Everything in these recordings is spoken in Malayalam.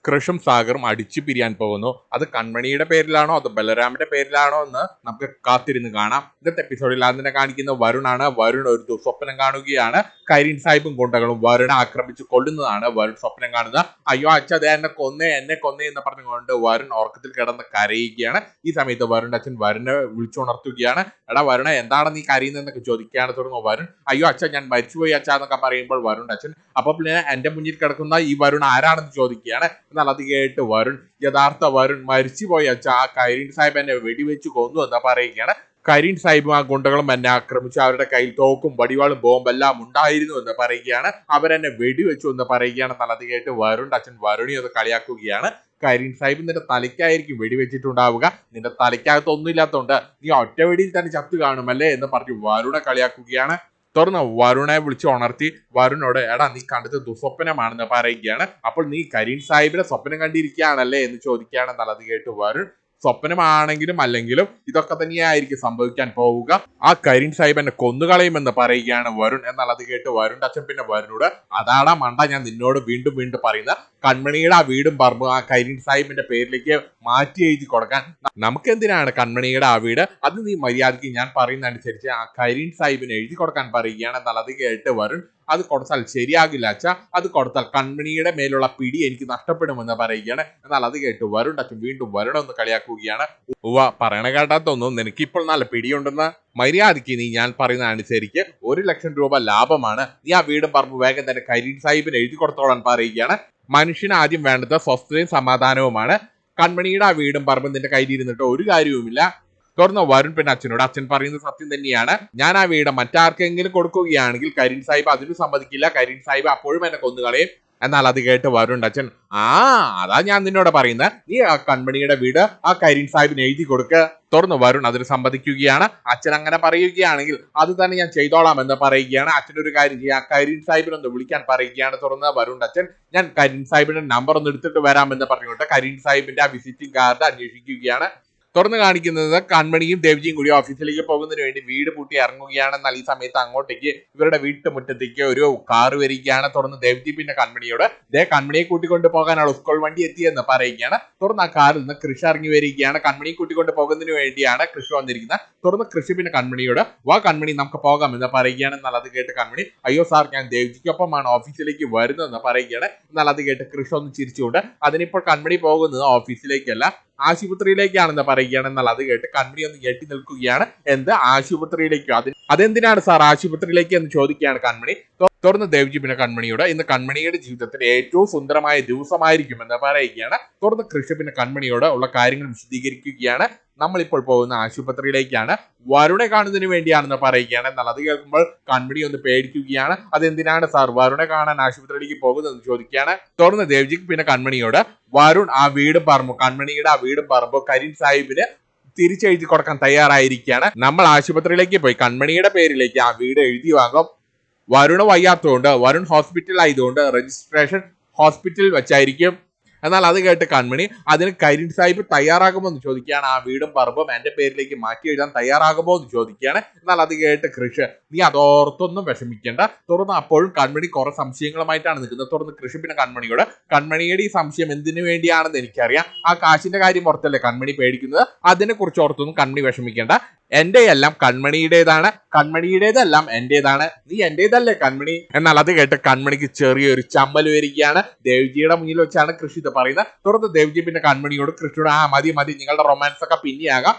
കൃഷും സാഗറും അടിച്ചു പിരിയാൻ പോകുന്നു. അത് കൺമണിയുടെ പേരിലാണോ അത് ബലരാമിന്റെ പേരിലാണോ എന്ന് നമുക്ക് കാത്തിരുന്ന് കാണാം. ഇന്നത്തെ എപ്പിസോഡിൽ അതിനെ കാണിക്കുന്ന വരുണാണ്. വരുൺ ഒരു ദുസ്വപ്നം കാണുകയാണ്. കരീൻ സാഹിബും ഗുണ്ടകളും വരുണെ ആക്രമിച്ച് കൊല്ലുന്നതാണ് വരുൺ സ്വപ്നം കാണുന്നത്. അയ്യോ അച്ഛ അതേ എന്നെ കൊന്നേ എന്ന് പറഞ്ഞുകൊണ്ട് വരുൺ ഉറക്കത്തിൽ കിടന്ന് കരയുകയാണ്. ഈ സമയത്ത് വരുണിന്റെ അച്ഛൻ വരുണെ വിളിച്ചുണർത്തുകയാണ്. എടാ വരുണ എന്താണ് നീ കരയുന്നതെന്നൊക്കെ ചോദിക്കുകയാണ്. തുടങ്ങും വരുൺ അയ്യോ അച്ഛൻ ഞാൻ മരിച്ചുപോയി അച്ഛ എന്നൊക്കെ പറയുമ്പോൾ വരുണിന്റെ അച്ഛൻ അപ്പൊ പിന്നെ എന്റെ മുന്നിൽ കിടക്കുന്ന ഈ വരുൺ ആരാണെന്ന് ചോദിക്കുകയാണ്. എന്നാൽ അത് കേട്ട് വരുൺ യഥാർത്ഥ വരുൺ മരിച്ചുപോയി അച്ഛ ആ കരീൻ സാഹിബ് എന്നെ വെടിവെച്ച് കൊന്നു എന്ന് പറയുകയാണ്. കരീൻ സാഹിബും ആ ഗുണ്ടകളും എന്നെ ആക്രമിച്ചു. അവരുടെ കയ്യിൽ തോക്കും വടിവാളും ബോംബെല്ലാം ഉണ്ടായിരുന്നു എന്ന് പറയുകയാണ്. അവരെന്നെ വെടിവെച്ചു എന്ന് പറയുകയാണ്. എന്നാൽ അത് കേട്ട് വരുണിന്റെ അച്ഛൻ വരുണി അത് കളിയാക്കുകയാണ്. കരീൻ സാഹിബ് നിന്റെ തലയ്ക്കായിരിക്കും വെടിവെച്ചിട്ടുണ്ടാവുക, നിന്റെ തലയ്ക്കകത്ത് ഒന്നുമില്ലാത്തതുകൊണ്ട് നീ ഒറ്റ വെടിയിൽ തന്നെ ചത്തു കാണുമല്ലേ എന്ന് പറഞ്ഞു വരുണെ കളിയാക്കുകയാണ്. തുറന്ന് വരുണെ വിളിച്ച് ഉണർത്തി വരുണോട് എടാ നീ കണ്ടത് ദുസ്വപ്നമാണെന്ന് പറയുകയാണ്. അപ്പോൾ നീ കരീൻ സാഹിബിനെ സ്വപ്നം കണ്ടിരിക്കുകയാണല്ലേ എന്ന് ചോദിക്കുകയാണ്. എന്നാൽ അത് കേട്ട് വരുൺ സ്വപ്നമാണെങ്കിലും അല്ലെങ്കിലും ഇതൊക്കെ തന്നെയായിരിക്കും സംഭവിക്കാൻ പോവുക. ആ കരീൻ സാഹിബ് എന്നെ കൊന്നുകളയുമെന്ന് പറയുകയാണ് വരുൺ. എന്നാൽ അത് കേട്ട് വരുണിന്റെ അച്ഛൻ പിന്നെ വരുണോട് അതാടാ മണ്ട ഞാൻ നിന്നോട് വീണ്ടും വീണ്ടും പറയുന്ന കൺമണിയുടെ ആ വീടും പറമ്പും ആ കരീൻ സാഹിബിന്റെ പേരിലേക്ക് മാറ്റി എഴുതി കൊടുക്കാൻ നമുക്ക് എന്തിനാണ് കൺമണിയുടെ ആ വീട്? അത് നീ മര്യാദയ്ക്ക് ഞാൻ പറയുന്ന അനുസരിച്ച് ആ കരീൻ സാഹിബിന് എഴുതി കൊടുക്കാൻ പറയുകയാണ്. എന്നാൽ അത് കേട്ട് വരുൺ അത് കൊടുത്താൽ ശരിയാകില്ല അച്ഛ, അത് കൊടുത്താൽ കൺമണിയുടെ മേലുള്ള പിടി എനിക്ക് നഷ്ടപ്പെടുമെന്ന് പറയുകയാണ്. എന്നാൽ അത് കേട്ട് വരുൺ അച്ഛൻ വീണ്ടും വരുൺ ഒന്ന് കളിയാക്കുകയാണ്. പറയണ കേട്ടാത്തൊന്നും നിനക്ക് ഇപ്പോൾ നല്ല പിടിയുണ്ടെന്ന് മര്യാദയ്ക്ക് നീ ഞാൻ പറയുന്ന അനുസരിച്ച് 1,00,000 രൂപ ലാഭമാണ്. നീ ആ വീടും പറമ്പ് വേഗം തന്നെ കരീൻ സാഹിബിന് എഴുതി കൊടുത്തോളാൻ പറയുകയാണ്. മനുഷ്യന് ആദ്യം വേണ്ടത് സ്വസ്ഥതയും സമാധാനവുമാണ്. കൺമണിയുടെ ആ വീടും പറമ്പും നിന്റെ കയ്യിൽ ഇരുന്നിട്ട് ഒരു കാര്യവുമില്ല. തുറന്ന വരുൺ പിന്നെ അച്ഛനോട് അച്ഛൻ പറയുന്നത് സത്യം തന്നെയാണ്. ഞാൻ ആ വീട് മറ്റാർക്കെങ്കിലും കൊടുക്കുകയാണെങ്കിൽ കരീൻ സാഹിബ് അതിന് സമ്മതിക്കില്ല. കരീൻ സാഹിബ് അപ്പോഴും എന്നെ കൊന്നുകളയും. എന്നാൽ അത് കേട്ട് വരുൺ അച്ഛൻ അതാ ഞാൻ നിന്നോട് പറയുന്നത്, നീ ആ കൺമണിയുടെ വീട് ആ കരീൻ സാഹിബിന് എഴുതി കൊടുക്കുക. തുറന്ന് വരുൺ അതിന് സമ്മതിക്കുകയാണ്. അച്ഛൻ അങ്ങനെ പറയുകയാണെങ്കിൽ അത് തന്നെ ഞാൻ ചെയ്തോളാം എന്ന് പറയുകയാണ്. അച്ഛനൊരു കാര്യം ചെയ്യാം, കരീൻ സാഹിബിനൊന്ന് വിളിക്കാൻ പറയുകയാണ്. തുറന്ന് വരുൺ അച്ഛൻ ഞാൻ കരീൻ സാഹിബിന്റെ നമ്പർ ഒന്ന് എടുത്തിട്ട് വരാമെന്ന് പറഞ്ഞുകൊണ്ട് കരീൻ സാഹിബിന്റെ ആ വിസിറ്റിംഗ് കാർഡ് അന്വേഷിക്കുകയാണ്. തുറന്നു കാണിക്കുന്നത് കൺമണിയും ദേവ്ജിയും കൂടി ഓഫീസിലേക്ക് പോകുന്നതിന് വേണ്ടി വീട് പൂട്ടി ഇറങ്ങുകയാണ്. എന്നാൽ ഈ സമയത്ത് അങ്ങോട്ടേക്ക് ഇവരുടെ വീട്ടുമുറ്റത്തേക്ക് ഒരു കാറ് വരികയാണ്. തുറന്ന് ദേവ്ജി പിന്നെ കൺമണിയോട് കൺമണിയെ കൂട്ടിക്കൊണ്ട് പോകാനാണ് സ്കൂൾ വണ്ടി എത്തിയെന്ന് പറയുകയാണ്. തുറന്ന് ആ കാറിൽ നിന്ന് കൃഷി ഇറങ്ങി വരികയാണ്. കൺമണിയെ കൂട്ടിക്കൊണ്ട് പോകുന്നതിന് വേണ്ടിയാണ് കൃഷി വന്നിരിക്കുന്നത്. തുറന്ന് കൃഷി പിന്നെ കൺമണിയോട് വാ കൺമണി നമുക്ക് പോകാം എന്ന് പറയുകയാണ്. എന്നാൽ അത് കേട്ട് കൺമണി അയ്യോ സാർ ഞാൻ ദേവ്ജിക്കൊപ്പമാണ് ഓഫീസിലേക്ക് വരുന്നതെന്ന് പറയുകയാണ്. എന്നാൽ അത് കേട്ട് കൃഷി ഒന്ന് ചിരിച്ചുകൊണ്ട് അതിനിപ്പോൾ കൺമണി പോകുന്നത് ഓഫീസിലേക്കല്ല ആശുപത്രിയിലേക്കാണെന്ന് പറയുകയാണ്. എന്നാൽ അത് കേട്ട് കൺമണി ഒന്ന് ഞെട്ടി നിൽക്കുകയാണ്. എന്ത് ആശുപത്രിയിലേക്കോ? അതെന്തിനാണ് സാർ ആശുപത്രിയിലേക്ക് എന്ന് ചോദിക്കുകയാണ് കൺമണി. തുറന്ന് ദേവ്ജി പിന്നെ കൺമണിയോട് ഇന്ന് കൺമണിയുടെ ജീവിതത്തിൽ ഏറ്റവും സുന്ദരമായ ദിവസമായിരിക്കും എന്ന് പറയുകയാണ്. തുറന്ന് കൃഷി പിന്നെ കൺമണിയോട് ഉള്ള കാര്യങ്ങൾ വിശദീകരിക്കുകയാണ്. നമ്മളിപ്പോൾ പോകുന്ന ആശുപത്രിയിലേക്കാണ്, വരുണെ കാണുന്നതിന് വേണ്ടിയാണെന്ന് പറയുകയാണ്. എന്നാൽ അത് കേൾക്കുമ്പോൾ കൺമണി ഒന്ന് പേടിക്കുകയാണ്. അതെന്തിനാണ് സാർ വരുണെ കാണാൻ ആശുപത്രിയിലേക്ക് പോകുന്നതെന്ന് ചോദിക്കുകയാണ്. തുറന്ന് ദേവ്ജിക്ക് പിന്നെ കൺമണിയോട് വരുൺ ആ വീടും പറമ്പും കൺമണിയുടെ ആ വീടും പറമ്പും കരീൻ സാഹിബിന് തിരിച്ചെഴുതി കൊടുക്കാൻ തയ്യാറായിരിക്കുകയാണ്. നമ്മൾ ആശുപത്രിയിലേക്ക് പോയി കൺമണിയുടെ പേരിലേക്ക് ആ വീട് എഴുതി വാങ്ങും. വരുണ് വയ്യാത്തതുകൊണ്ട് വരുൺ ഹോസ്പിറ്റൽ ആയതുകൊണ്ട് രജിസ്ട്രേഷൻ ഹോസ്പിറ്റലിൽ വെച്ചായിരിക്കും. എന്നാൽ അത് കേട്ട് കൺമണി അതിന് കരീൻ സാഹിബ് തയ്യാറാകുമോ എന്ന് ചോദിക്കുകയാണ്. ആ വീടും പറമ്പും എന്റെ പേരിലേക്ക് മാറ്റി എഴുതാൻ തയ്യാറാകുമോ എന്ന് ചോദിക്കുകയാണ്. എന്നാൽ അത് കേട്ട് കൃഷി നീ അതോർത്തൊന്നും വിഷമിക്കേണ്ട. തുറന്ന് അപ്പോഴും കൺമണി കുറെ സംശയങ്ങളുമായിട്ടാണ് നിൽക്കുന്നത്. തുറന്ന് കൃഷി പിന്നെ കൺമണിയോട് കൺമണിയുടെ ഈ സംശയം എന്തിനു വേണ്ടിയാണെന്ന് എനിക്കറിയാം, ആ കാശിന്റെ കാര്യം ഓർത്തല്ലേ കൺമണി പേടിക്കുന്നത്, അതിനെ കുറിച്ച് ഓർത്തൊന്നും കൺമണി വിഷമിക്കേണ്ട. എന്റെ എല്ലാം കൺമണിയുടേതാണ്, കൺമണിയുടേതെല്ലാം എന്റേതാണ്, നീ എന്റേതല്ലേ കൺമണി. എന്നാൽ അത് കേട്ട് കൺമണിക്ക് ചെറിയൊരു ചമ്മൽ വരികയാണ്. ദേവ്ജിയുടെ മുന്നിൽ വെച്ചാണ് കൃഷി ഇത് പറയുന്നത്. തുറന്ന് ദേവ്ജി പിന്നെ കൺമണിയോട് കൃഷിയോട് മതി നിങ്ങളുടെ റൊമാൻസ് ഒക്കെ പിന്നെയാകാം,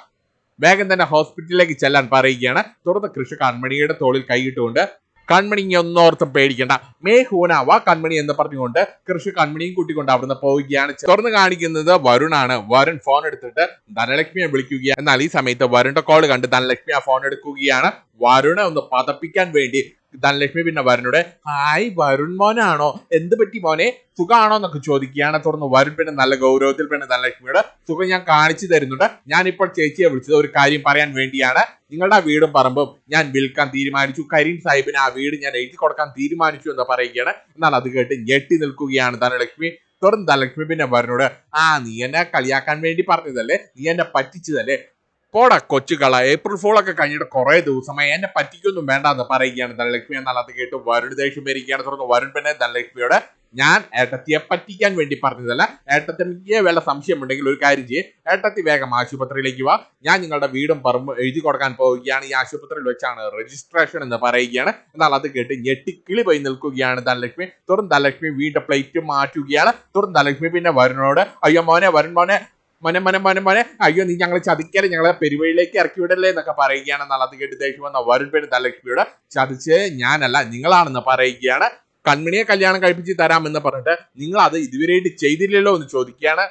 വേഗം തന്നെ ഹോസ്പിറ്റലിലേക്ക് ചെല്ലാൻ പറയുകയാണ്. തുറന്ന് കൃഷി കൺമണിയുടെ തോളിൽ കൈയിട്ടുകൊണ്ട് കൺമണി ഒന്നോർത്തും പേടിക്കേണ്ട മേ ഹൂന വാ കൺമണി എന്ന് പറഞ്ഞുകൊണ്ട് കൃഷി കൺമണിയും കൂട്ടിക്കൊണ്ട് അവിടുന്ന് പോവുകയാണ്. തുറന്ന് കാണിക്കുന്നത് വരുണാണ്. വരുൺ ഫോൺ എടുത്തിട്ട് ധനലക്ഷ്മിയെ വിളിക്കുകയാണ്. എന്നാൽ ഈ സമയത്ത് വരുണിന്റെ കോൾ കണ്ട് ധനലക്ഷ്മി ആ ഫോൺ എടുക്കുകയാണ്. വരുണെ ഒന്ന് പതപ്പിക്കാൻ വേണ്ടി ധനലക്ഷ്മി പിന്നെ വരുണോട് ഹായ് വരുൺ മോനാണോ, എന്ത് പറ്റി മോനെ, സുഖമാണോ എന്നൊക്കെ ചോദിക്കുകയാണ്. തുറന്ന് വരുൺ പിന്നെ നല്ല ഗൗരവത്തിൽ പിന്നെ ധനലക്ഷ്മിയോട് സുഖം ഞാൻ കാണിച്ചു തരുന്നുണ്ട്, ഞാനിപ്പോൾ ചേച്ചിയെ വിളിച്ചത് ഒരു കാര്യം പറയാൻ വേണ്ടിയാണ്. നിങ്ങളുടെ ആ വീടും പറമ്പും ഞാൻ വിൽക്കാൻ തീരുമാനിച്ചു, കരീൻ സാഹിബിന് ആ വീട് ഞാൻ എഴുതി കൊടുക്കാൻ തീരുമാനിച്ചു എന്ന് പറയുകയാണ്. എന്നാൽ അത് കേട്ട് ഞെട്ടി നിൽക്കുകയാണ് ധനലക്ഷ്മി. തുറന്ന് ധനലക്ഷ്മി പിന്നെ വരുണോട് നീ എന്നെ കളിയാക്കാൻ വേണ്ടി പറഞ്ഞതല്ലേ, നീ എന്നെ പറ്റിച്ചതല്ലേ, പോടാ കൊച്ചുകള, ഏപ്രിൽ ഫോളൊക്കെ കഴിഞ്ഞിട്ട് കുറെ ദിവസമായി, എന്നെ പറ്റിക്കൊന്നും വേണ്ട എന്ന് പറയുകയാണ് ധനലക്ഷ്മി. എന്നാൽ അത് കേട്ട് വരുൺ ദേഷ്യം വരികയാണ്. തുറന്ന് വരുൺ പിന്നെ ധനലക്ഷ്മിയോട് ഞാൻ ഏട്ടത്തിയെ പറ്റിക്കാൻ വേണ്ടി പറഞ്ഞതല്ല. ഏട്ടത്തിക്ക് വല്ല സംശയം ഉണ്ടെങ്കിൽ ഒരു കാര്യം ചെയ്യേ, ഏട്ടത്തി വേഗം ആശുപത്രിയിലേക്ക് വാ, ഞാൻ നിങ്ങളുടെ വീടും പറമ്പ് എഴുതി കൊടുക്കാൻ പോവുകയാണ്, ഈ ആശുപത്രിയിൽ വെച്ചാണ് രജിസ്ട്രേഷൻ എന്ന് പറയുകയാണ്. എന്നാൽ അത് കേട്ട് ഞെട്ടിക്കിളി പോയി നിൽക്കുകയാണ് ധനലക്ഷ്മി. തുടർന്ന് ധനലക്ഷ്മി വീണ്ടും പ്ലേറ്റ് മാറ്റുകയാണ്. തുടർന്ന് ധനലക്ഷ്മി പിന്നെ വരുണോട്, അയ്യോ മോനെ വരുൺ മോനെ, മോനെ അയ്യോ നീ ഞങ്ങളെ ചതിക്കല്ലേ, ഞങ്ങളെ പെരുവഴിയിലേക്ക് ഇറക്കി വിടല്ലേ എന്നൊക്കെ പറയുകയാണ്. എന്നാൽ അത് കേട്ട് ദേഷ്യം വന്ന വരുൺ പിന്നെ ധനലക്ഷ്മിയോട്, ചതിച്ച് ഞാനല്ല നിങ്ങളാണെന്ന് പറയുകയാണ്. കൺമണിയെ കല്യാണം കഴിപ്പിച്ച് തരാമെന്ന് പറഞ്ഞിട്ട് നിങ്ങൾ അത് ഇതുവരെയായിട്ട് ചെയ്തില്ലല്ലോ എന്ന് ചോദിക്കുകയാണ്.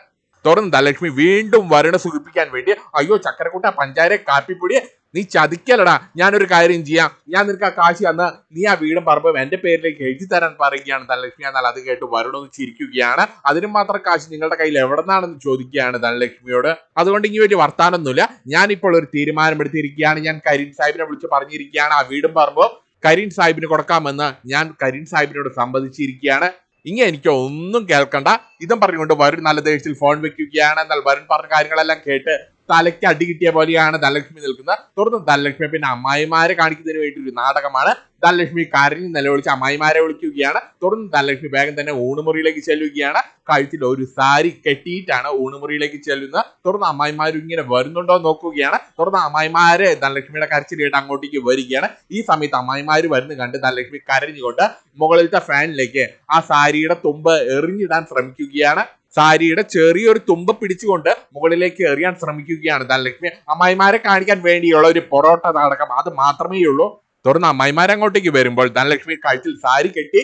തുടർന്ന് ധനലക്ഷ്മി വീണ്ടും വരുണ സൂചിപ്പിക്കാൻ വേണ്ടി, അയ്യോ ചക്കരക്കൂട്ട പഞ്ചാര കാപ്പിപ്പൊടി നീ ചതിക്കലടാ, ഞാനൊരു കാര്യം ചെയ്യാം, ഞാൻ നിനക്ക് ആ കാശ് തന്ന് നീ ആ വീടും പറമ്പും എന്റെ പേരിലേക്ക് എഴുതി തരാൻ പറയുകയാണ് ധനലക്ഷ്മി. എന്നാൽ അത് കേട്ട് വരുണൊന്ന് ചിരിക്കുകയാണ്. അതിന് മാത്രം കാശ് നിങ്ങളുടെ കയ്യിൽ എവിടെ നിന്നാണെന്ന് ചോദിക്കുകയാണ് ധനലക്ഷ്മിയോട്. അതുകൊണ്ട് ഇനി ഒരു വർത്താനൊന്നുമില്ല, ഞാനിപ്പോൾ ഒരു തീരുമാനമെടുത്തിരിക്കുകയാണ്. ഞാൻ കരീം സാഹിബിനെ വിളിച്ച് പറഞ്ഞിരിക്കുകയാണ് ആ വീടും പറമ്പും കരീം സാഹിബിന് കൊടുക്കാമെന്ന് ഞാൻ കരീം സാഹിബിനോട് സമ്മതിച്ചിരിക്കുകയാണ്. ഇനി എനിക്ക് ഒന്നും കേൾക്കണ്ട. ഇതും പറഞ്ഞുകൊണ്ട് വരുൺ നല്ല ദേഷ്യത്തിൽ ഫോൺ വെക്കുകയാണ്. എന്നാൽ വരുൺ പറഞ്ഞ കാര്യങ്ങളെല്ലാം കേട്ട് തലയ്ക്ക് അടി കിട്ടിയ പോലെയാണ് ധനലക്ഷ്മി നിൽക്കുന്നത്. തുടർന്ന് ധനലക്ഷ്മി പിന്നെ അമ്മായിമാരെ കാണിക്കുന്നതിന് വേണ്ടി ഒരു നാടകമാണ്. ധനലക്ഷ്മി കരഞ്ഞ് നിലവിളിച്ച് അമ്മായിമാരെ വിളിക്കുകയാണ്. തുടർന്ന് ധനലക്ഷ്മി വേഗം തന്നെ ഊണുമുറിയിലേക്ക് ചെല്ലുകയാണ്. കഴുത്തിൽ ഒരു സാരി കെട്ടിയിട്ടാണ് ഊണുമുറിയിലേക്ക് ചെല്ലുന്നത്. തുടർന്ന് അമ്മായിമാരും ഇങ്ങനെ വരുന്നുണ്ടോ നോക്കുകയാണ്. തുടർന്ന് അമ്മായിമാര് ധനലക്ഷ്മിയുടെ കരച്ചിൽ കേട്ട് അങ്ങോട്ടേക്ക് വരികയാണ്. ഈ സമയത്ത് അമ്മായിമാര് വരുന്ന കണ്ട് ധനലക്ഷ്മി കരഞ്ഞുകൊണ്ട് മുകളിലത്തെ ഫാനിലേക്ക് ആ സാരിയുടെ തുമ്പ് എറിഞ്ഞിടാൻ ശ്രമിക്കുകയാണ്. സാരിയുടെ ചെറിയൊരു തുമ്പ് പിടിച്ചുകൊണ്ട് മുകളിലേക്ക് എറിയാൻ ശ്രമിക്കുകയാണ് ധനലക്ഷ്മി. അമ്മായിമാരെ കാണിക്കാൻ വേണ്ടിയുള്ള ഒരു പൊറോട്ട നാടകം, അത് മാത്രമേ ഉള്ളൂ. തുടർന്ന് അമ്മായിമാരെ അങ്ങോട്ടേക്ക് വരുമ്പോൾ ധനലക്ഷ്മി കഴുത്തിൽ സാരി കെട്ടി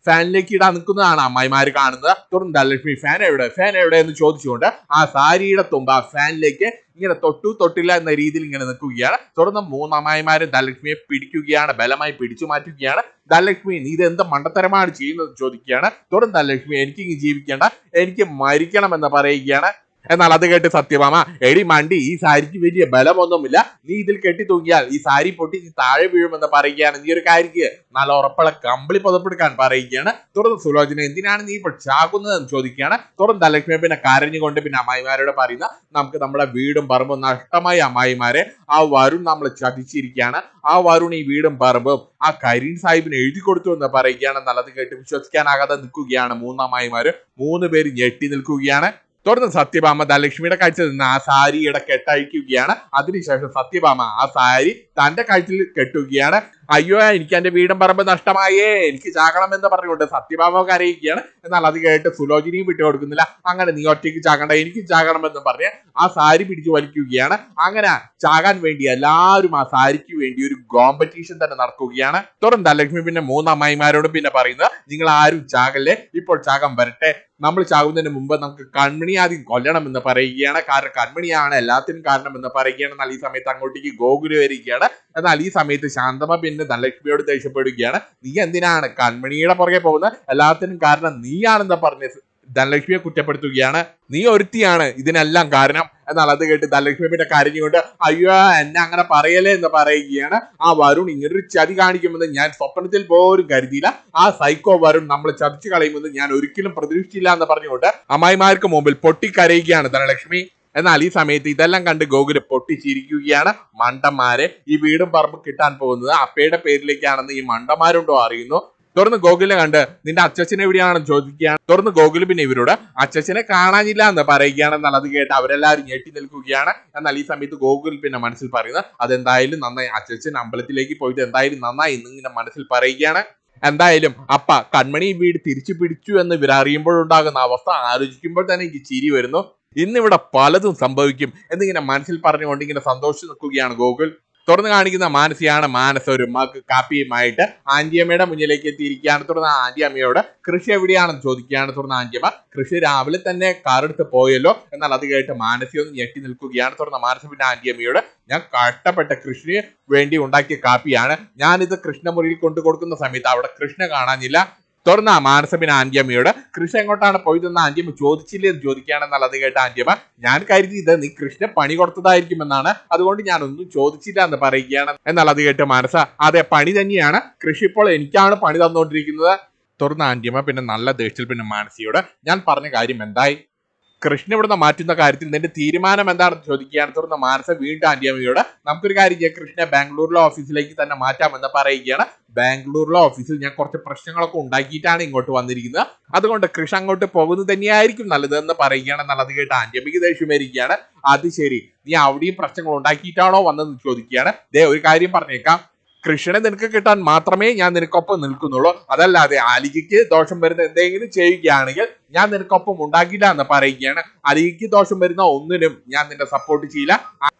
ഫാനിലേക്ക് ഇടാൻ നിൽക്കുന്നതാണ് അമ്മായിമാര് കാണുന്നത്. തുടർന്ന് ധനലക്ഷ്മി ഫാൻ എവിടെ എന്ന് ചോദിച്ചുകൊണ്ട് ആ സാരിയുടെ തുമ്പ് ആ ഫാനിലേക്ക് ഇങ്ങനെ തൊട്ടില്ല എന്ന രീതിയിൽ ഇങ്ങനെ നിൽക്കുകയാണ്. തുടർന്ന് മൂന്ന് അമ്മായിമാരും ധനലക്ഷ്മിയെ പിടിക്കുകയാണ്, ബലമായി പിടിച്ചു മാറ്റുകയാണ്. ധനലക്ഷ്മി നീ ഇത് എന്ത് മണ്ടത്തരമാണ് ചെയ്യുന്നത് ചോദിക്കുകയാണ്. തുടർന്ന് ധനലക്ഷ്മി എനിക്ക് ജീവിക്കേണ്ട, എനിക്ക് മരിക്കണം എന്ന് പറയുകയാണ്. എന്നാൽ അത് കേട്ട് സത്യഭാമ, എടി മണ്ടി, ഈ സാരിക്ക് വലിയ ബലമൊന്നുമില്ല, നീ ഇതിൽ കെട്ടി തൂങ്ങിയാൽ ഈ സാരി പൊട്ടി നീ താഴെ വീഴുമെന്ന് പറയുകയാണ്. നീ ഒരു കാര്യക്ക് നല്ല ഉറപ്പുള്ള കമ്പിളി പുതപ്പെടുക്കാൻ പറയുകയാണ്. തുടർന്ന് സുലോചന എന്തിനാണ് നീ ഇപ്പോൾ ചാകുന്നത് എന്ന് ചോദിക്കുകയാണ്. തുടർന്ന് ധനലക്ഷ്മി പിന്നെ കരഞ്ഞുകൊണ്ട് പിന്നെ അമ്മായിമാരോട് പറയുന്ന, നമുക്ക് നമ്മുടെ വീടും പറമ്പും നഷ്ടമായി അമ്മായിമാരെ, ആ വരുൺ നമ്മൾ ചതിച്ചിരിക്കുകയാണ്, ആ വരുൺ ഈ വീടും പറമ്പും ആ കരീം സാഹിബിന് എഴുതി കൊടുത്തു എന്ന് പറയുകയാണ്. എന്നാൽ അത് കേട്ട് വിശ്വസിക്കാനാകാതെ നിൽക്കുകയാണ് മൂന്നമ്മായിമാര്. 3 പേര് ഞെട്ടി നിൽക്കുകയാണ്. തുടർന്ന് സത്യഭാമ ധനലക്ഷ്മിയുടെ കഴുത്തിൽ നിന്ന് ആ സാരിയുടെ കെട്ടഴിക്കുകയാണ്. അതിനുശേഷം സത്യഭാമ ആ സാരി തന്റെ കഴുത്തിൽ കെട്ടുകയാണ്. അയ്യോ എനിക്ക് എന്റെ വീടും പറമ്പ് നഷ്ടമായേ, എനിക്ക് ചാകണം എന്ന് പറഞ്ഞുകൊണ്ട് സത്യഭാമ കരയുകയാണ്. എന്നാൽ അത് കേട്ട് സുലോചനയും വിട്ടുകൊടുക്കുന്നില്ല. അങ്ങനെ നീ ഒറ്റയ്ക്ക് ചാകണ്ട, എനിക്ക് ചാകണം എന്ന് പറഞ്ഞ് ആ സാരി പിടിച്ചു വലിക്കുകയാണ്. അങ്ങനെ ചാകാൻ വേണ്ടി എല്ലാവരും ആ സാരിക്ക് വേണ്ടി ഒരു കോമ്പറ്റീഷൻ തന്നെ നടക്കുകയാണ്. തുടർന്ന് ധനലക്ഷ്മി പിന്നെ 3 അമ്മായിമാരോടും പിന്നെ പറയുന്നത്, നിങ്ങൾ ആരും ചാകല്ലേ, ഇപ്പോൾ ചാകാൻ വരട്ടെ, നമ്മൾ ചാകുന്നതിന് മുമ്പ് നമുക്ക് കൺമണി ആദ്യം കൊല്ലണം എന്ന് പറയുകയാണ്. കാരണം കൺമണിയാണ് എല്ലാത്തിനും കാരണം എന്ന് പറയുകയാണ്. എന്നാൽ ഈ സമയത്ത് അങ്ങോട്ടേക്ക് ഗോകുല് വരികയാണ്. എന്നാൽ ഈ സമയത്ത് ശാന്തമ്മ പിന്നെ ധനലക്ഷ്മിയോട് ദേഷ്യപ്പെടുകയാണ്. നീ എന്തിനാണ് കൺമണിയുടെ പുറകെ പോകുന്നത്, എല്ലാത്തിനും കാരണം നീയാണെന്ന് പറഞ്ഞ് ധനലക്ഷ്മിയെ കുറ്റപ്പെടുത്തുകയാണ്. നീ ഒരുത്തിയാണ് ഇതിനെല്ലാം കാരണം. എന്നാൽ അത് കേട്ട് ധനലക്ഷ്മി പിന്നെ കരഞ്ഞുകൊണ്ട്, അയ്യോ എന്നെ അങ്ങനെ പറയലേ എന്ന് പറയുകയാണ്. ആ വരുൺ ഇങ്ങനൊരു ചതി കാണിക്കുമെന്ന് ഞാൻ സ്വപ്നത്തിൽ പോലും കരുതിയില്ല. ആ സൈക്കോ വരുൺ നമ്മളെ ചതിച്ചു കളയുമെന്ന് ഞാൻ ഒരിക്കലും പ്രതീക്ഷിച്ചില്ല എന്ന് പറഞ്ഞുകൊണ്ട് അമ്മായിമാർക്ക് മുമ്പിൽ പൊട്ടിക്കരയുകയാണ് ധനലക്ഷ്മി. എന്നാൽ ഈ സമയത്ത് ഇതെല്ലാം കണ്ട് ഗോകുല് പൊട്ടിച്ചിരിക്കുകയാണ്. മണ്ടന്മാരെ, ഈ വീടും പറമ്പും കിട്ടാൻ പോകുന്നത് അപ്പയുടെ പേരിലേക്കാണെന്ന് ഈ മണ്ടന്മാരുണ്ടോ അറിയുന്നു. തുടർന്ന് ഗോകുലിനെ കണ്ട് നിന്റെ അച്ഛനെ എവിടെയാണെന്ന് ചോദിക്കുകയാണ്. തുടർന്ന് ഗോകുല് പിന്നെ ഇവരോട് അച്ഛനെ കാണാനില്ല എന്ന് പറയുകയാണ്. എന്നാൽ അത് കേട്ട് അവരെല്ലാവരും ഞെട്ടി നിൽക്കുകയാണ്. എന്നാൽ ഈ സമയത്ത് ഗോകുൽ പിന്നെ മനസ്സിൽ പറയുന്നത്, അതെന്തായാലും നന്നായി, അച്ഛൻ അമ്പലത്തിലേക്ക് പോയിട്ട് എന്തായാലും നന്നായി എന്നിങ്ങനെ മനസ്സിൽ പറയുകയാണ്. എന്തായാലും അപ്പ കൺമണി വീട് തിരിച്ചു പിടിച്ചു എന്ന് ഇവർ അറിയുമ്പോഴുണ്ടാകുന്ന അവസ്ഥ ആലോചിക്കുമ്പോൾ തന്നെ എനിക്ക് ചിരി വരുന്നു. ഇന്നിവിടെ പലതും സംഭവിക്കും എന്നിങ്ങനെ മനസ്സിൽ പറഞ്ഞുകൊണ്ട് ഇങ്ങനെ സന്തോഷിച്ച് നിൽക്കുകയാണ് ഗോകുൽ. തുറന്ന് കാണിക്കുന്ന മാനസിയാണ്. മാനസ ഒരു മഗ് കാപ്പിയുമായിട്ട് ആന്റിയമ്മയുടെ മുന്നിലേക്ക് എത്തിയിരിക്കുകയാണ്. തുടർന്ന് ആന്റിയമ്മയോട് കൃഷി എവിടെയാണെന്ന് ചോദിക്കുകയാണ്. തുടർന്ന് ആന്റിയമ്മ, കൃഷി രാവിലെ തന്നെ കാറെടുത്ത് പോയല്ലോ. എന്നാൽ അത് കേട്ട് മാനസിയൊന്ന് ഞെട്ടി നിൽക്കുകയാണ്. തുടർന്ന് മാനസ പിന്നെ ആന്റിയമ്മയോട്, ഞാൻ കഷ്ടപ്പെട്ട കൃഷിന് വേണ്ടി ഉണ്ടാക്കിയ കാപ്പിയാണ്, ഞാനിത് കൃഷ്ണമുറിയിൽ കൊണ്ടു കൊടുക്കുന്ന സമയത്ത് അവിടെ കൃഷ്ണ കാണാനില്ല. തുടർന്ന് മാനസ പിന്നെ ആന്റിയമ്മയോട്, കൃഷ്ണ എങ്ങോട്ടാണ് പോയതെന്ന് ആന്റിയമ്മ ചോദിച്ചില്ലേ എന്ന് ചോദിക്കുകയാണെന്നാൽ അത് കേട്ട ആന്റിയമ്മ, ഞാൻ കരുതിയത് നീ കൃഷ്ണ പണി കൊടുത്തതായിരിക്കുമെന്നാണ്, അതുകൊണ്ട് ഞാൻ ഒന്നും ചോദിച്ചില്ല എന്ന് പറയുകയാണ്. എന്നാൽ അത് കേട്ട് മാനസ, അതെ പണി തന്നെയാണ്, കൃഷി ഇപ്പോൾ എനിക്കാണ് പണി തന്നുകൊണ്ടിരിക്കുന്നത്. തുടർന്ന് ആന്റിയമ്മ പിന്നെ നല്ല ദേഷ്യത്തിൽ പിന്നെ മാനസിയോട്, ഞാൻ പറഞ്ഞ കാര്യം എന്തായി? കൃഷ്ണ ഇവിടുന്ന് മാറ്റുന്ന കാര്യത്തിൽ നിന്റെ തീരുമാനം എന്താണെന്ന് ചോദിക്കുകയാണ്. തുടർന്ന് മാനസ വീണ്ടും ആന്റിയമ്മയോട് നമുക്കൊരു കാര്യം ചെയ്യാം, കൃഷ്ണ ബാംഗ്ലൂരിലെ ഓഫീസിലേക്ക് തന്നെ മാറ്റാമെന്ന് പറയുകയാണ്. ബാംഗ്ലൂരിലെ ഓഫീസിൽ ഞാൻ കുറച്ച് പ്രശ്നങ്ങളൊക്കെ ഉണ്ടാക്കിയിട്ടാണ് ഇങ്ങോട്ട് വന്നിരിക്കുന്നത്, അതുകൊണ്ട് കൃഷ്ണ അങ്ങോട്ട് പോകുന്നത് തന്നെയായിരിക്കും നല്ലത് എന്ന് പറയുകയാണ്. എന്നാൽ അത് കേട്ട് ആന്റിയമ്മയ്ക്ക് ദേഷ്യം വരികയാണ്. അത് ശരി, നീ അവിടെയും പ്രശ്നങ്ങൾ ഉണ്ടാക്കിയിട്ടാണോ വന്നതെന്ന് ചോദിക്കുകയാണ്. ഒരു കാര്യം പറഞ്ഞേക്കാം, കൃഷ്ണനെ നിനക്ക് കിട്ടാൻ മാത്രമേ ഞാൻ നിനക്കൊപ്പം നിൽക്കുന്നുള്ളൂ, അതല്ലാതെ ആലികയ്ക്ക് ദോഷം വരുന്ന എന്തെങ്കിലും ചെയ്യുകയാണെങ്കിൽ ഞാൻ നിനക്കൊപ്പം ഉണ്ടാക്കില്ല എന്ന് പറയുകയാണ്. ആലികയ്ക്ക് ദോഷം വരുന്ന ഒന്നിനും ഞാൻ നിന്നെ സപ്പോർട്ട് ചെയ്യില്ല.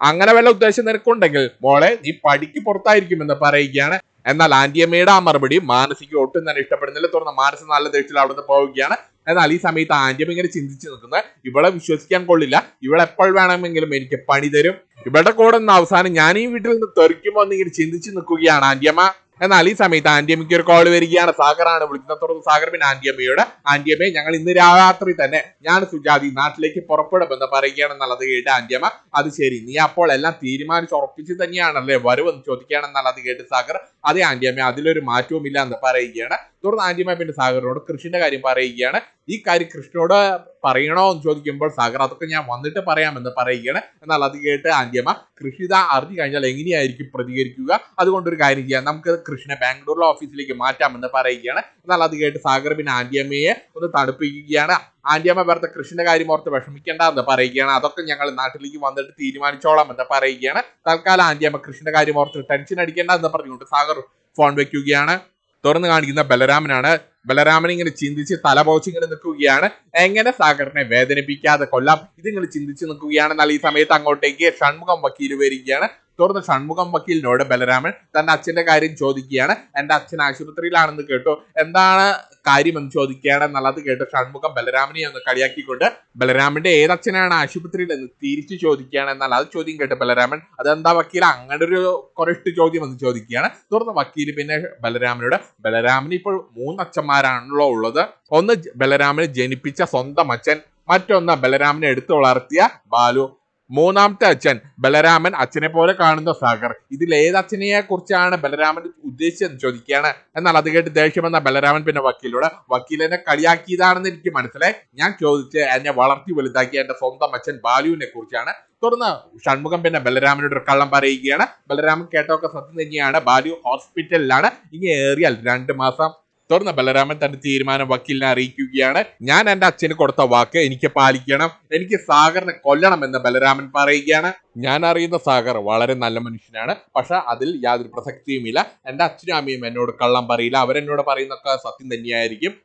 അങ്ങനെ വല്ല ഉദ്ദേശം നിനക്കുണ്ടെങ്കിൽ മോളെ നീ പടിക്ക് പുറത്തായിരിക്കും എന്ന് പറയുകയാണ്. എന്നാൽ ആന്റിയമ്മയുടെ ആ മറുപടി മാനസിക്ക് ഒട്ടും തന്നെ ഇഷ്ടപ്പെടുന്നില്ല. തുടർന്ന് മാനസ നല്ല ദേഷ്യത്തിൽ അവിടുന്ന് പോവുകയാണ്. എന്നാൽ ഈ സമയത്ത് ആന്റിയമ്മ ഇങ്ങനെ ചിന്തിച്ചു നിൽക്കുന്നത്, ഇവളെ വിശ്വസിക്കാൻ കൊള്ളില്ല, ഇവളെ എപ്പോൾ വേണമെങ്കിലും എനിക്ക് പണി തരും, ഇവളുടെ കൂടെ നിന്ന് അവസാനം ഞാൻ ഈ വീട്ടിൽ നിന്ന് തെറിക്കുമോ എന്നിങ്ങനെ ചിന്തിച്ചു നിൽക്കുകയാണ് ആന്റിയമ്മ. എന്നാൽ ഈ സമയത്ത് ആന്റിയമ്മയ്ക്ക് ഒരു കോൾ വരികയാണ്. സാഗറാണ് വിളിക്കുന്നത്. തുടർന്ന് സാഗർ പിന്നെ ആന്റിയമ്മയോട്, ആന്റിയമ്മയെ ഞങ്ങൾ ഇന്ന് രാത്രി തന്നെ ഞാൻ സുജാതി നാട്ടിലേക്ക് പുറപ്പെടുമെന്ന് പറയുകയാണ്. എന്നുള്ളത് കേട്ട് ആന്റിയമ്മ, അത് ശരി, നീ അപ്പോൾ എല്ലാം തീരുമാനിച്ച് ഉറപ്പിച്ച് തന്നെയാണല്ലേ വരുമെന്ന് ചോദിക്കുകയാണെന്നുള്ളത് കേട്ട് സാഗർ, അതേ ആന്റിയമ്മ, അതിലൊരു മാറ്റവും ഇല്ല എന്ന് പറയുകയാണ്. തുടർന്ന് ആന്റിയമ്മ പിന്നെ സാഗറിനോട് കൃഷിന്റെ കാര്യം പറയുകയാണ്. ഈ കാര്യം കൃഷ്ണനോട് പറയണോ എന്ന് ചോദിക്കുമ്പോൾ സാഗർ അതൊക്കെ ഞാൻ വന്നിട്ട് പറയാമെന്ന് പറയുകയാണ്. എന്നാൽ അത് കേട്ട് ആന്റിയമ്മ, കൃഷിത അറിഞ്ഞു കഴിഞ്ഞാൽ എങ്ങനെയായിരിക്കും പ്രതികരിക്കുക, അതുകൊണ്ടൊരു കാര്യം ചെയ്യാം, നമുക്ക് കൃഷ്ണനെ ബാംഗ്ലൂരിലെ ഓഫീസിലേക്ക് മാറ്റാമെന്ന് പറയുകയാണ്. എന്നാൽ അത് കേട്ട് സാഗർ പിന്നെ ആന്റിയമ്മയെ ഒന്ന് തണുപ്പിക്കുകയാണ്. ആന്റിയമ്മ വെറുതെ കൃഷ്ണന്റെ കാര്യം ഓർത്ത് വിഷമിക്കേണ്ട എന്ന് പറയുകയാണ്. അതൊക്കെ ഞങ്ങൾ നാട്ടിലേക്ക് വന്നിട്ട് തീരുമാനിച്ചോളാം എന്ന് പറയുകയാണ്. തൽക്കാലം ആന്റിയമ്മ കൃഷ്ണന്റെ കാര്യം ഓർത്ത് ടെൻഷൻ അടിക്കേണ്ട എന്ന് പറഞ്ഞുകൊണ്ട് സാഗർ ഫോൺ വെക്കുകയാണ്. തുറന്നു കാണിക്കുന്ന ബലരാമനാണ്. ബലരാമൻ ഇങ്ങനെ ചിന്തിച്ച് തലപോച്ച് ഇങ്ങനെ നിൽക്കുകയാണ്. എങ്ങനെ സാഗറിനെ വേദനിപ്പിക്കാതെ കൊല്ലാം, ഇതിങ്ങനെ ചിന്തിച്ച് നിൽക്കുകയാണ്. എന്നാൽ ഈ സമയത്ത് അങ്ങോട്ടേക്ക് ഷൺമുഖം വക്കീൽ വരികയാണ്. തുടർന്ന് ഷൺമുഖം വക്കീലിനോട് ബലരാമൻ തന്റെ അച്ഛന്റെ കാര്യം ചോദിക്കുകയാണ്. എന്റെ അച്ഛൻ ആശുപത്രിയിലാണെന്ന് കേട്ടോ, എന്താണ് കാര്യമെന്ന് ചോദിക്കുകയാണ്. എന്നുള്ളത് കേട്ട് ഷൺമുഖം ബലരാമനെ ഒന്ന് കളിയാക്കിക്കൊണ്ട് ബലരാമന്റെ ഏതച്ഛനാണ് ആശുപത്രിയിൽ എന്ന് തിരിച്ചു ചോദിക്കുകയാണ്. എന്നാൽ അത് ചോദ്യം കേട്ട് ബലരാമൻ, അതെന്താ വക്കീൽ അങ്ങനെ ഒരു കുറച്ച് ചോദ്യം എന്ന് ചോദിക്കുകയാണ്. തുടർന്ന് വക്കീൽ പിന്നെ ബലരാമനോട്, ബലരാമന് ഇപ്പോൾ 3 അച്ഛന്മാരാണല്ലോ ഉള്ളത്, ഒന്ന് ബലരാമനെ ജനിപ്പിച്ച സ്വന്തം അച്ഛൻ, മറ്റൊന്ന് ബലരാമനെ എടുത്തു വളർത്തിയ ബാലു, മൂന്നാമത്തെ അച്ഛൻ ബലരാമൻ അച്ഛനെ പോലെ കാണുന്ന സാഗർ. ഇതിൽ ഏത് അച്ഛനെ കുറിച്ചാണ് ബലരാമൻ ഉദ്ദേശിച്ചതെന്ന് ചോദിക്കുകയാണ്. എന്നാൽ അത് കേട്ട് ദേഷ്യം വന്ന ബലരാമൻ പിന്നെ വക്കീലോട്, വക്കീലിനെ കളിയാക്കിയതാണെന്ന് എനിക്ക് മനസ്സിലായി, ഞാൻ ചോദിച്ച് എന്നെ വളർത്തി വലുതാക്കിയ എന്റെ സ്വന്തം അച്ഛൻ ബാലുവിനെ കുറിച്ചാണ്. തുടർന്ന് ഷൺമുഖം പിന്നെ ബലരാമനോട് ഒരു കള്ളം പറയുകയാണ്. ബലരാമൻ കേട്ടൊക്കെ സത്യം തന്നെയാണ്, ബാലു ഹോസ്പിറ്റലിലാണ്, ഇനി ഏറിയാൽ 2 മാസം. തുടർന്ന് ബലരാമൻ തന്റെ തീരുമാനം വക്കീലിനെ അറിയിക്കുകയാണ്. ഞാൻ എന്റെ അച്ഛന് കൊടുത്ത വാക്ക് എനിക്ക് പാലിക്കണം, എനിക്ക് സാഗറിനെ കൊല്ലണം എന്ന് ബലരാമൻ പറയുകയാണ്. ഞാൻ അറിയുന്ന സാഗർ വളരെ നല്ല മനുഷ്യനാണ്, പക്ഷെ അതിൽ യാതൊരു പ്രസക്തിയുമില്ല. എന്റെ അച്ഛനും അമ്മയും എന്നോട് കള്ളം പറയില്ല, അവരെന്നോട് പറയുന്നൊക്കെ സത്യം തന്നെയായിരിക്കും.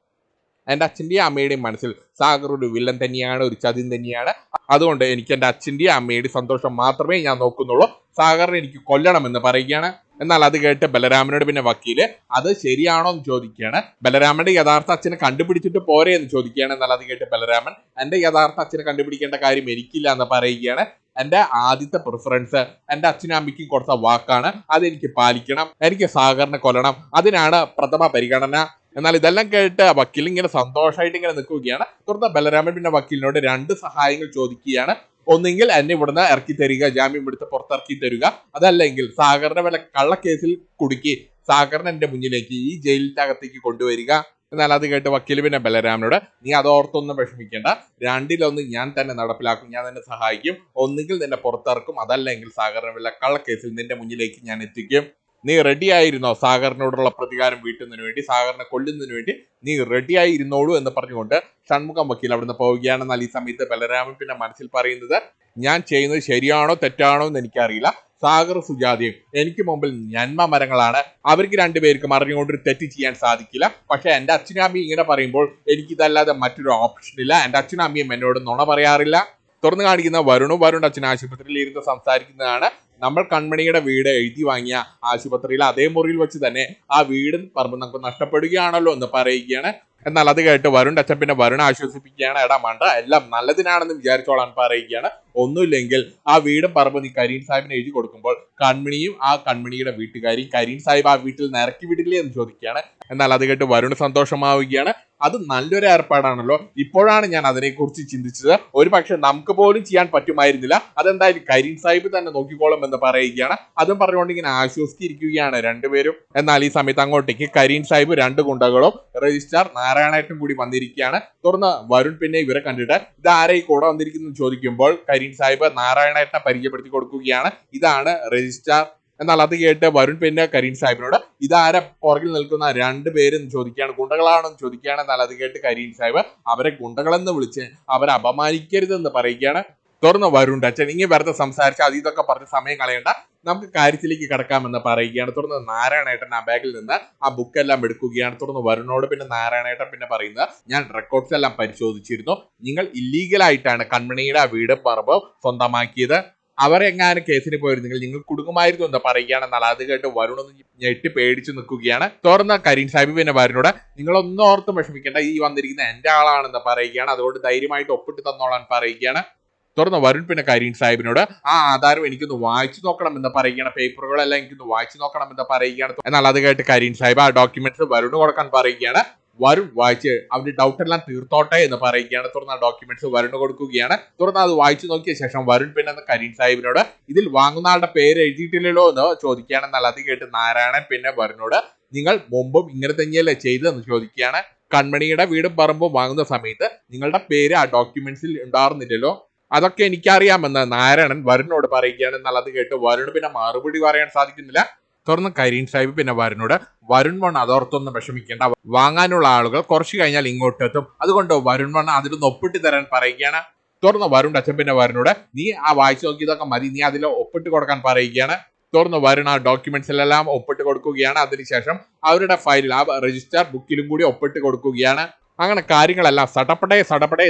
എന്റെ അച്ഛന്റെയും അമ്മയുടെയും മനസ്സിൽ സാഗർ ഒരു വില്ലൻ തന്നെയാണ്, ഒരു ചതിൻ തന്നെയാണ്. അതുകൊണ്ട് എനിക്ക് എന്റെ അച്ഛന്റെയും അമ്മയുടെയും സന്തോഷം മാത്രമേ ഞാൻ നോക്കുന്നുള്ളൂ, സാഗറിനെ എനിക്ക് കൊല്ലണമെന്ന് പറയുകയാണ്. എന്നാൽ അത് കേട്ട് ബലരാമനോട് പിന്നെ വക്കീല്, അത് ശരിയാണോ എന്ന് ചോദിക്കുകയാണ്. ബലരാമന്റെ യഥാർത്ഥ അച്ഛനെ കണ്ടുപിടിച്ചിട്ട് പോരെ എന്ന് ചോദിക്കുകയാണ്. എന്നാൽ അത് കേട്ട് ബലരാമൻ, എന്റെ യഥാർത്ഥ അച്ഛനെ കണ്ടുപിടിക്കേണ്ട കാര്യം എനിക്കില്ല എന്ന് പറയുകയാണ്. എന്റെ ആദ്യത്തെ പ്രിഫറൻസ് എന്റെ അച്ഛനും അമ്മയ്ക്കും കൊടുത്ത വാക്കാണ്, അതെനിക്ക് പാലിക്കണം, എനിക്ക് സാഗറിനെ കൊല്ലണം, അതിനാണ് പ്രഥമ പരിഗണന. എന്നാൽ ഇതെല്ലാം കേട്ട് വക്കീൽ ഇങ്ങനെ സന്തോഷമായിട്ട് ഇങ്ങനെ നിൽക്കുകയാണ്. തുടർന്ന് ബലരാമൻ പിന്നെ വക്കീലിനോട് 2 സഹായങ്ങൾ ചോദിക്കുകയാണ്. ഒന്നെങ്കിൽ എന്നെ ഇവിടുന്ന് ഇറക്കി തരിക, ജാമ്യം എടുത്ത് പുറത്തിറക്കി തരിക, അതല്ലെങ്കിൽ സാഗറിനെ വല്ല കള്ളക്കേസിൽ കുടുക്കി സാഗറിനെ എന്റെ മുന്നിലേക്ക് ഈ ജയിലിന്റെ അകത്തേക്ക് കൊണ്ടുവരിക. എന്നാൽ അത് കേട്ട് വക്കീൽ പിന്നെ ബലരാമനോട്, നീ അതോർത്തൊന്നും വിഷമിക്കേണ്ട, 2-1 ഞാൻ തന്നെ നടപ്പിലാക്കും, ഞാൻ തന്നെ സഹായിക്കും, ഒന്നുകിൽ നിന്നെ പുറത്തിറക്കും, അതല്ലെങ്കിൽ സാഗറിനെ വല്ല കള്ളക്കേസിൽ നിന്റെ മുന്നിലേക്ക് ഞാൻ എത്തിക്കും. നീ റെഡി ആയിരുന്നോ സാഗറിനോടുള്ള പ്രതികാരം വീട്ടുന്നതിന് വേണ്ടി, സാഗറിനെ കൊല്ലുന്നതിന് വേണ്ടി നീ റെഡി ആയിരുന്നോളൂ എന്ന് പറഞ്ഞുകൊണ്ട് ഷൺമുഖം വക്കീൽ അവിടുന്ന് പോവുകയാണെന്നാൽ ഈ സമയത്ത് ബലരാമൻ പിന്നെ മനസ്സിൽ പറയുന്നത്, ഞാൻ ചെയ്യുന്നത് ശരിയാണോ തെറ്റാണോ എന്ന് എനിക്കറിയില്ല, സാഗർ സുജാതയും എനിക്ക് മുമ്പിൽ നന്മ മരങ്ങളാണ്, അവർക്ക് 2 പേർക്കും അറിഞ്ഞുകൊണ്ടൊരു തെറ്റ് ചെയ്യാൻ സാധിക്കില്ല. പക്ഷെ എന്റെ അച്ഛനും അമ്മയും ഇങ്ങനെ പറയുമ്പോൾ എനിക്കിതല്ലാതെ മറ്റൊരു ഓപ്ഷൻ ഇല്ല, എന്റെ അച്ഛനും അമ്മയും എന്നോട് നുണ പറയാറില്ല. തുറന്നു കാണിക്കുന്ന വരുണിന്റെ അച്ഛൻ ആശുപത്രിയിൽ ഇരുന്ന് സംസാരിക്കുന്നതാണ്. നമ്മൾ കൺമണിയുടെ വീട് എഴുതി വാങ്ങിയ ആശുപത്രിയിൽ അതേ മുറിയിൽ വെച്ച് തന്നെ ആ വീടും പറമ്പ് നമുക്ക് നഷ്ടപ്പെടുകയാണല്ലോ എന്ന് പറയുകയാണ്. എന്നാൽ അത് കേട്ട് വരുൺ അച്ഛൻ പിന്നെ വരുൺ ആശ്വസിപ്പിക്കുകയാണ്, എടാ മണ്ട, എല്ലാം നല്ലതിനാണെന്ന് വിചാരിച്ചോളാൻ പറയുകയാണ്. ഒന്നുമില്ലെങ്കിൽ ആ വീടും പറമ്പ് നീ കരീം സാഹിബിന് എഴുതി കൊടുക്കുമ്പോൾ കൺമണിയും ആ കൺമണിയുടെ വീട്ടുകാരിയും കരീം സാഹിബ് ആ വീട്ടിൽ നിന്ന് ഇറക്കി വിടില്ലേ എന്ന് ചോദിക്കുകയാണ്. എന്നാൽ അത് കേട്ട് വരുണ് സന്തോഷമാവുകയാണ്. അത് നല്ലൊരു ഏർപ്പാടാണല്ലോ, ഇപ്പോഴാണ് ഞാൻ അതിനെക്കുറിച്ച് ചിന്തിച്ചത്, ഒരു പക്ഷെ നമുക്ക് പോലും ചെയ്യാൻ പറ്റുമായിരുന്നില്ല, അതെന്തായാലും കരീം സാഹിബ് തന്നെ നോക്കിക്കോളും എന്ന് പറയുകയാണ്. അതും പറഞ്ഞുകൊണ്ട് ഇങ്ങനെ ആശ്വസിച്ചിരിക്കുകയാണ് രണ്ടുപേരും. എന്നാൽ ഈ സമയത്ത് അങ്ങോട്ടേക്ക് കരീം സാഹിബ് രണ്ട് ഗുണ്ടകളും രജിസ്ട്രാർ നാരായണേട്ടനും കൂടി വന്നിരിക്കുകയാണ്. തുടർന്ന് വരുൺ പിന്നെ ഇവരെ കണ്ടിട്ട് ഇതാരെ ഈ കൂടെ വന്നിരിക്കുന്നു ചോദിക്കുമ്പോൾ കരീം സാഹിബ് നാരായണേട്ടനെ പരിചയപ്പെടുത്തി കൊടുക്കുകയാണ്. ഇതാണ് രജിസ്ട്രാർ. എന്നാൽ അത് കേട്ട് വരുൺ പിന്നെ കരീം സാഹിബിനോട് ഇതാരെ പുറകിൽ നിൽക്കുന്ന രണ്ടുപേരും ചോദിക്കുകയാണ്, ഗുണ്ടകളാണെന്ന് ചോദിക്കുകയാണ്. എന്നാൽ അത് കേട്ട് കരീം സാഹിബ് അവരെ ഗുണ്ടകളെന്ന് വിളിച്ച് അവരെ അപമാനിക്കരുതെന്ന് പറയുകയാണ്. തുറന്ന് വരുൺ അച്ഛൻ ഇങ്ങനെ വെറുതെ സംസാരിച്ച് അത് ഇതൊക്കെ പറഞ്ഞ് സമയം കളയണ്ട, നമുക്ക് കാര്യത്തിലേക്ക് കിടക്കാമെന്ന് പറയുകയാണ്. തുടർന്ന് നാരായണേട്ടൻ ആ ബാഗിൽ നിന്ന് ആ ബുക്കെല്ലാം എടുക്കുകയാണ്. തുടർന്ന് വരുണോട് പിന്നെ നാരായണേട്ടൻ പിന്നെ പറയുന്നത്, ഞാൻ റെക്കോർഡ്സ് എല്ലാം പരിശോധിച്ചിരുന്നു, നിങ്ങൾ ഇല്ലീഗലായിട്ടാണ് കൺമണിയുടെ ആ വീട് പറമ്പ് സ്വന്തമാക്കിയത്, അവരെങ്ങാനും കേസിന് പോയിരുന്നെങ്കിൽ നിങ്ങൾ കുടുങ്ങുമായിരുന്നു എന്ന് പറയുകയാണ്. എന്നാൽ അത് കേട്ട് വരുണൊന്ന് ഞെട്ടി പേടിച്ചു നിൽക്കുകയാണ്. തുറന്ന കരീം സാഹിബ് പിന്നെ വരുണോട് നിങ്ങളൊന്നും ഓർത്തും വിഷമിക്കേണ്ട, ഈ വന്നിരിക്കുന്ന എന്റെ ആളാണെന്ന് പറയുകയാണ്, അതുകൊണ്ട് ധൈര്യമായിട്ട് ഒപ്പിട്ട് തന്നോളാൻ പറയുകയാണ്. തുറന്ന് വരുൺ പിന്നെ കരീം സാഹിബിനോട് ആ ആധാരം എനിക്കൊന്ന് വായിച്ചു നോക്കണം എന്ന് പറയുകയാണ്, പേപ്പറുകളെല്ലാം എനിക്കൊന്ന് വായിച്ചു നോക്കണം എന്ന് പറയുകയാണ്. എന്നാൽ അത് കേട്ട് കരീം സാഹിബ് ആ ഡോക്യുമെന്റ്സ് വരുണ് കൊടുക്കാൻ പറയുകയാണ്. വരുൺ വായിച്ച് അവന്റെ ഡൗട്ട് എല്ലാം തീർത്തോട്ടെ എന്ന് പറയുകയാണ്. തുടർന്ന് ആ ഡോക്യുമെന്റ്സ് വരുണ് കൊടുക്കുകയാണ്. തുടർന്ന് അത് വായിച്ചു നോക്കിയ ശേഷം വരുൺ പിന്നെ കരീം സാഹിബിനോട് ഇതിൽ വാങ്ങുന്ന ആളുടെ പേര് എഴുതിയിട്ടില്ലല്ലോ എന്ന് ചോദിക്കുകയാണ്. എന്നാൽ അത് കേട്ട് നാരായണൻ പിന്നെ വരുണോട് നിങ്ങൾ മുമ്പും ഇങ്ങനെ തന്നെയല്ലേ ചെയ്തതെന്ന് ചോദിക്കുകയാണ്. കൺമണിയുടെ വീടും പറമ്പും വാങ്ങുന്ന സമയത്ത് നിങ്ങളുടെ പേര് ആ ഡോക്യുമെന്റ്സിൽ ഉണ്ടായിരുന്നില്ലല്ലോ, അതൊക്കെ എനിക്കറിയാമെന്ന് നാരായണൻ വരുണിനോട് പറയുകയാണ്. എന്നാൽ അത് കേട്ട് വരുൺ പിന്നെ മറുപടി പറയാൻ സാധിക്കുന്നില്ല. തുറന്ന് കരീം സാഹിബ് പിന്നെ വരുണോട് വരുൺ വൺ അതോർത്തൊന്നും വിഷമിക്കേണ്ട, വാങ്ങാനുള്ള ആളുകൾ കുറച്ച് കഴിഞ്ഞാൽ ഇങ്ങോട്ടെത്തും, അതുകൊണ്ട് വരുൺ വൺ അതിലൊന്ന് ഒപ്പിട്ട് തരാൻ പറയുകയാണ്. തുറന്ന് വരുൺ അച്ഛൻ പിന്നെ വരുണോട് നീ ആ വായിച്ചു നോക്കിയതൊക്കെ മതി, നീ അതിൽ ഒപ്പിട്ട് കൊടുക്കാൻ പറയുകയാണ്. തുറന്ന് വരുൺ ആ ഡോക്യുമെന്റ്സിലെല്ലാം ഒപ്പിട്ട് കൊടുക്കുകയാണ്. അതിനുശേഷം അവരുടെ ഫയലിൽ ആ രജിസ്റ്റർ ബുക്കിലും കൂടി ഒപ്പിട്ട് കൊടുക്കുകയാണ്. അങ്ങനെ കാര്യങ്ങളെല്ലാം സടപടേ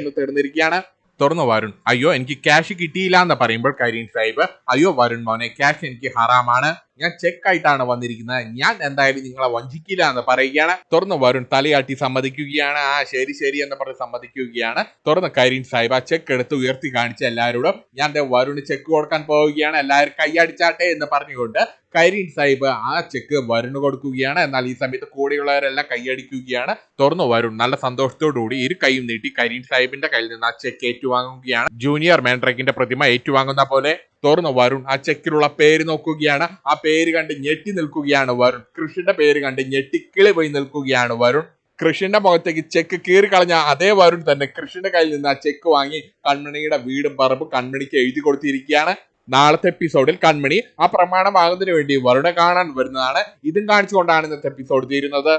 എന്ന് തീർന്നിരിക്കുകയാണ്. തുറന്നു വരുൺ അയ്യോ എനിക്ക് ക്യാഷ് കിട്ടിയില്ല എന്ന് പറയുമ്പോൾ കരീം സാഹിബ് അയ്യോ വരുൺ മോനെ, ക്യാഷ് എനിക്ക് ഹറാമാണ്, ഞാൻ ചെക്ക് ആയിട്ടാണ് വന്നിരിക്കുന്നത്, ഞാൻ എന്തായാലും നിങ്ങളെ വഞ്ചിക്കില്ല എന്ന് പറയുകയാണ്. തുറന്ന് വരുൺ തലയാട്ടി സമ്മതിക്കുകയാണ്. ആ ശരി എന്ന് പറഞ്ഞ് സമ്മതിക്കുകയാണ്. തുറന്ന് കരീം സാഹിബ് ആ ചെക്ക് എടുത്ത് ഉയർത്തി കാണിച്ച് എല്ലാവരോടും ഞാൻ വരുണ് ചെക്ക് കൊടുക്കാൻ പോവുകയാണ്, എല്ലാവരും കൈയടിച്ചാട്ടെ എന്ന് പറഞ്ഞുകൊണ്ട് കരീം സാഹിബ് ആ ചെക്ക് വരുണ് കൊടുക്കുകയാണ്. എന്നാൽ ഈ സമയത്ത് കൂടെയുള്ളവരെല്ലാം കൈയടിക്കുകയാണ്. തുറന്നു വരുൺ നല്ല സന്തോഷത്തോടുകൂടി ഇരു കൈയും നീട്ടി കരീം സാഹിബിന്റെ കയ്യിൽ നിന്ന് ആ ചെക്ക് ഏറ്റുവാങ്ങുകയാണ്. ജൂനിയർ മാൻഡ്രക്കിന്റെ പ്രതിമ ഏറ്റുവാങ്ങുന്ന പോലെ. തുറന്ന് വരുൺ ആ ചെക്കിലുള്ള പേര് നോക്കുകയാണ്. ആ പേര് കണ്ട് ഞെട്ടി നിൽക്കുകയാണ് വരുൺ. കൃഷിന്റെ പേര് കണ്ട് ഞെട്ടിക്കിളി പോയി നിൽക്കുകയാണ് വരുൺ. കൃഷിന്റെ മുഖത്തേക്ക് ചെക്ക് കീറി കളഞ്ഞ അതേ വരുൺ തന്നെ കൃഷിന്റെ കയ്യിൽ നിന്ന് ആ ചെക്ക് വാങ്ങി കൺമണിയുടെ വീടും പറമ്പും കൺമണിക്ക് എഴുതി കൊടുത്തിരിക്കുകയാണ്. നാളത്തെ എപ്പിസോഡിൽ കൺമണി ആ പ്രമാണം വാങ്ങുന്നതിന് വേണ്ടി വരുണെ കാണാൻ വരുന്നതാണ്. ഇതും കാണിച്ചുകൊണ്ടാണ് ഇന്നത്തെ എപ്പിസോഡ് തീരുന്നത്.